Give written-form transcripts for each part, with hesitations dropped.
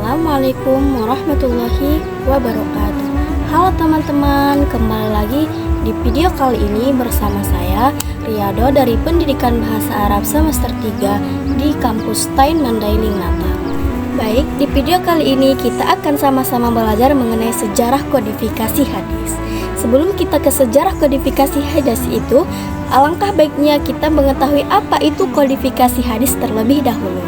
Assalamualaikum warahmatullahi wabarakatuh. Halo teman-teman, kembali lagi di video kali ini bersama saya Riyado dari Pendidikan Bahasa Arab semester 3 di kampus Tain Mandailing Natal. Baik, di video kali ini kita akan sama-sama belajar mengenai sejarah kodifikasi hadis. Sebelum kita ke sejarah kodifikasi hadis itu, alangkah baiknya kita mengetahui apa itu kodifikasi hadis terlebih dahulu.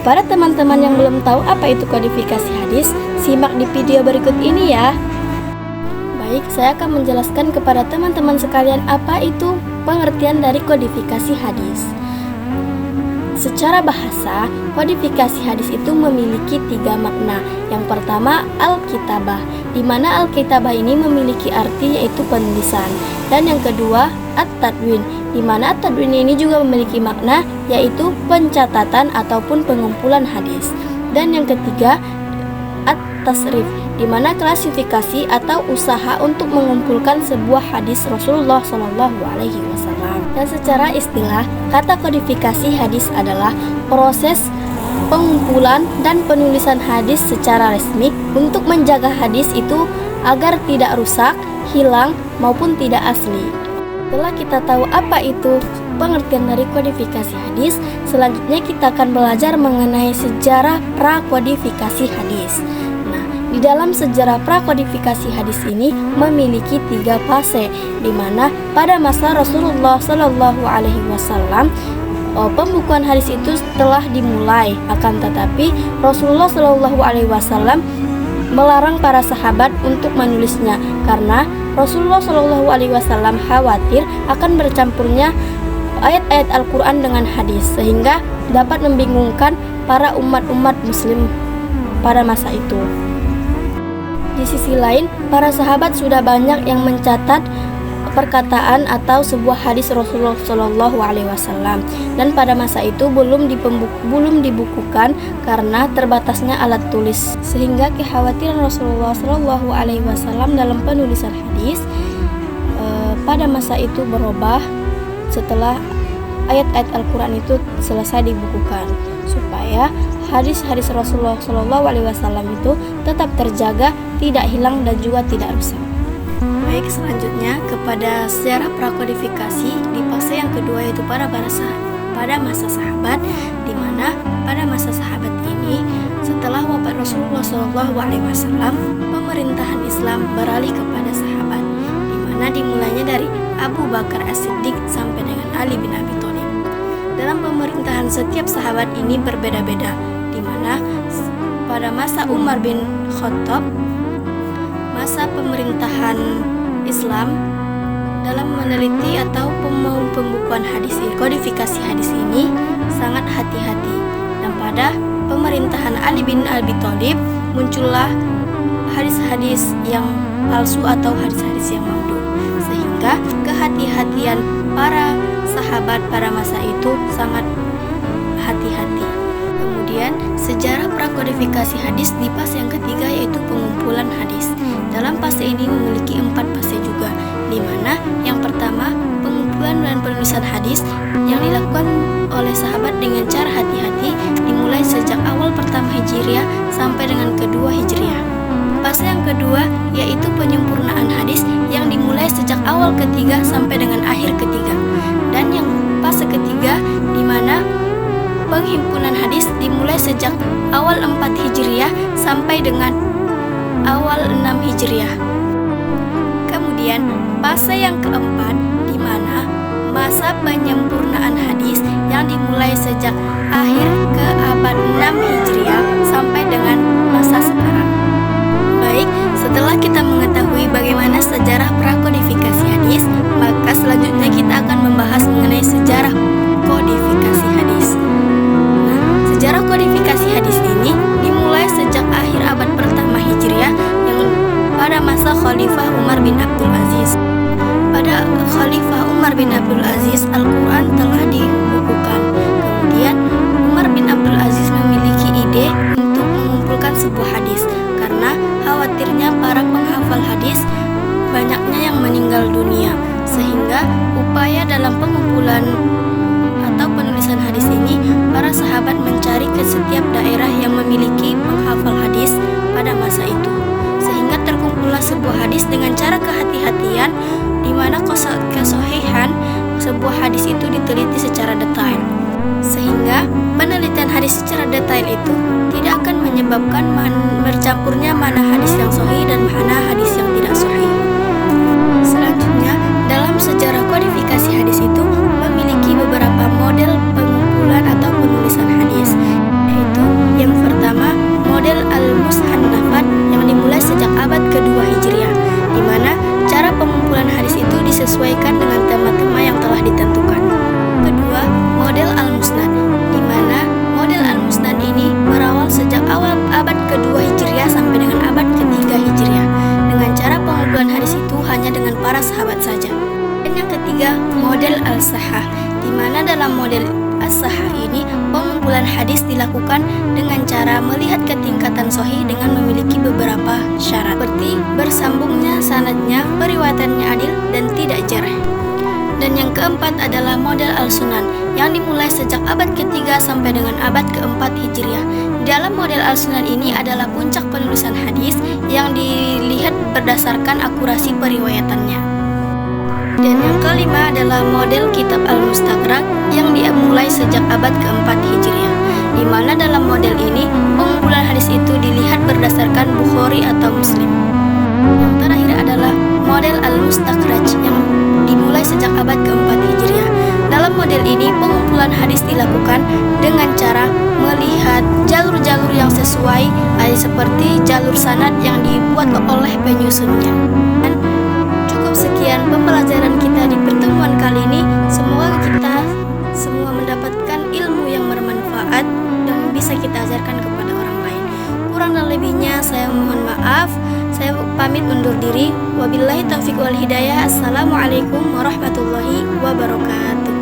Pada teman-teman yang belum tahu apa itu kodifikasi hadis, simak di video berikut ini ya. Baik, saya akan menjelaskan kepada teman-teman sekalian apa itu pengertian dari kodifikasi hadis. Secara bahasa, kodifikasi hadis itu memiliki 3 makna. Yang pertama, al-kitabah, di mana al-kitabah ini memiliki arti yaitu penulisan. Dan yang kedua, at-tadwin, di mana at-tadwin ini juga memiliki makna yaitu pencatatan ataupun pengumpulan hadis. Dan yang ketiga, at-tasrif, di mana klasifikasi atau usaha untuk mengumpulkan sebuah hadis Rasulullah SAW. Dan secara istilah, kata kodifikasi hadis adalah proses pengumpulan dan penulisan hadis secara resmi untuk menjaga hadis itu agar tidak rusak, hilang, maupun tidak asli. Setelah kita tahu apa itu pengertian dari kodifikasi hadis, selanjutnya kita akan belajar mengenai sejarah prakodifikasi hadis. Nah, di dalam sejarah prakodifikasi hadis ini memiliki 3 fase, di mana pada masa Rasulullah SAW pembukuan hadis itu telah dimulai. Akan tetapi Rasulullah SAW melarang para sahabat untuk menulisnya karena Rasulullah SAW khawatir akan bercampurnya ayat-ayat Al-Quran dengan hadis sehingga dapat membingungkan para umat-umat muslim pada masa itu. Di sisi lain, para sahabat sudah banyak yang mencatat perkataan atau sebuah hadis Rasulullah SAW, dan pada masa itu belum dibukukan karena terbatasnya alat tulis, sehingga kekhawatiran Rasulullah SAW dalam penulisan hadis pada masa itu berubah setelah ayat-ayat Al-Quran itu selesai dibukukan, supaya hadis-hadis Rasulullah SAW itu tetap terjaga, tidak hilang dan juga tidak rusak. Baik, selanjutnya kepada sejarah prakodifikasi di fase yang kedua yaitu pada masa sahabat, di mana pada masa sahabat ini setelah wafat Rasulullah SAW, pemerintahan Islam beralih kepada sahabat, di mana dimulainya dari Abu Bakar As-Siddiq sampai dengan Ali bin Abi Thalib. Dalam pemerintahan setiap sahabat ini berbeda-beda, di mana pada masa Umar bin Khattab, masa pemerintahan Islam, dalam meneliti atau pembukuan hadis ini, kodifikasi hadis ini sangat hati-hati. Dan pada pemerintahan Ali bin Abi Thalib muncullah hadis-hadis yang palsu atau hadis-hadis yang maudhu, sehingga kehati-hatian para sahabat pada masa itu sangat hati-hati. Kemudian sejarah prakodifikasi hadis di fase yang ketiga yaitu pengumpulan hadis. Dalam fase ini memiliki 4 fase juga, di mana yang pertama pengumpulan dan penulisan hadis yang dilakukan oleh sahabat dengan cara hati-hati dimulai sejak awal pertama Hijriah sampai dengan kedua Hijriah. Fase yang kedua yaitu penyempurnaan hadis yang dimulai sejak awal ketiga sampai dengan akhir ketiga. Dan yang fase ketiga di mana penghimpunan hadis dimulai sejak awal 4 Hijriah sampai dengan awal 6 Hijriah. Kemudian fase yang keempat di mana masa penyempurnaan hadis yang dimulai sejak akhir ke abad 6 Hijriah sampai dengan masa sekarang. Baik, setelah kita mengetahui bagaimana sejarah prakodifikasi hadis, maka selanjutnya kita akan membahas mengenai sejarah kodifikasi hadis. Sejarah kodifikasi hadis ini dimulai sejak akhir abad pertama Hijriah yang pada masa Khalifah Umar bin Abdul Aziz. Pada Khalifah Umar bin Abdul Aziz, Al-Quran telah dibukukan. Kemudian Umar bin Abdul Aziz memiliki ide untuk mengumpulkan sebuah hadis karena khawatirnya para penghafal hadis banyaknya yang meninggal dunia, sehingga upaya dalam pengumpulan atau penulisan hadis ini para sahabat mencari ke setiap daerah yang memiliki itu tidak akan menyebabkan bercampurnya mana hadis yang sahih dan mana hadis yang tidak sahih. Selanjutnya, dalam sejarah kodifikasi hadis itu memiliki beberapa model pengumpulan atau penulisan hadis, yaitu yang pertama model al-Musannafat yang dimulai sejak abad kedua Hijriah, di mana cara pengumpulan hadis itu disesuaikan dengan tema-tema yang telah ditentukan. Kedua, model al-Musnad, di mana model al-Musnad ini berawal sejak awal abad kedua Hijriah sampai dengan abad ketiga Hijriah, dengan cara pengumpulan hadis itu hanya dengan para sahabat saja. Dan yang ketiga, model al-Sahah, di mana dalam model as-Sahah ini pengumpulan hadis dilakukan dengan cara melihat ketingkatan sahih dengan memiliki beberapa syarat, seperti bersambungnya sanadnya, periwayatannya adil dan tidak jarh. Dan yang keempat adalah model al-Sunan yang dimulai sejak abad ketiga sampai dengan abad keempat Hijriah. Dalam model al-Sunan ini adalah puncak penulisan hadis yang dilihat berdasarkan akurasi periwayatannya. Dan yang kelima adalah model kitab al-Mustadrak yang dimulai sejak abad keempat Hijriah, di mana dalam model ini pengumpulan hadis itu dilihat berdasarkan Bukhari atau Muslim. Yang terakhir adalah model al-Mustakhraj yang dimulai sejak abad keempat Hijriah. Dalam model ini pengumpulan hadis dilakukan dengan cara melihat jalur-jalur yang sesuai, seperti jalur sanad yang dibuat oleh penyusunnya. Dan cukup sekian pembelajaran kita di pertemuan kali ini. Semoga kita semua mendapatkan ilmu yang bermanfaat dan bisa kita ajarkan kepada orang lain. Kurang dan lebihnya saya mohon maaf. Saya pamit undur diri. Wabillahi taufiq wal hidayah. Assalamualaikum warahmatullahi wabarakatuh.